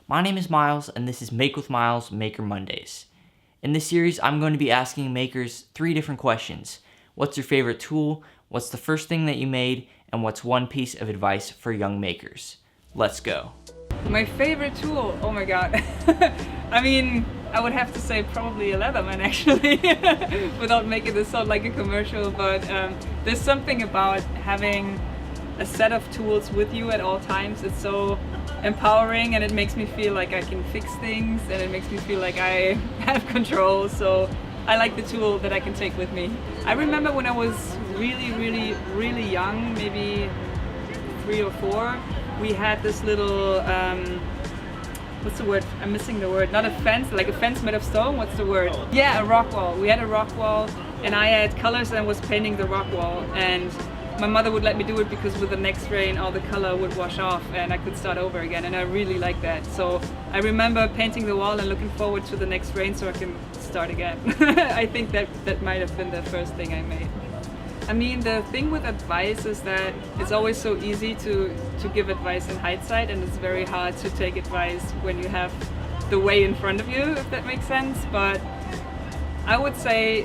My name is Miles, and this is Make with Miles Maker Mondays. In this series, I'm going to be asking makers 3 different questions. What's your favorite tool? What's the first thing that you made? And what's one piece of advice for young makers? Let's go. My favorite tool? Oh my god. I mean, I would have to say probably a Leatherman actually, without making this sound like a commercial, but there's something about having a set of tools with you at all times. It's so empowering, and it makes me feel like I can fix things, and it makes me feel like I have control. So I like the tool that I can take with me. I remember when I was really young, maybe 3 or 4, we had this little what's the word? I'm missing the word. Not a fence, like a fence made of stone. What's the word? Yeah, a rock wall. We had a rock wall, and I had colors and was painting the rock wall, and my mother would let me do it because with the next rain all the color would wash off and I could start over again, and I really like that. So I remember painting the wall and looking forward to the next rain so I can start again. I think that might have been the first thing I made. I mean, the thing with advice is that it's always so easy to give advice in hindsight, and it's very hard to take advice when you have the way in front of you, if that makes sense. But I would say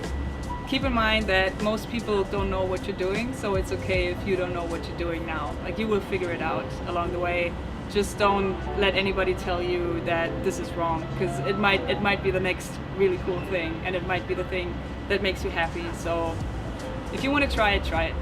keep in mind that most people don't know what you're doing, so it's okay if you don't know what you're doing now. Like, you will figure it out along the way. Just don't let anybody tell you that this is wrong, because it might be the next really cool thing, and it might be the thing that makes you happy. So if you want to try it, try it.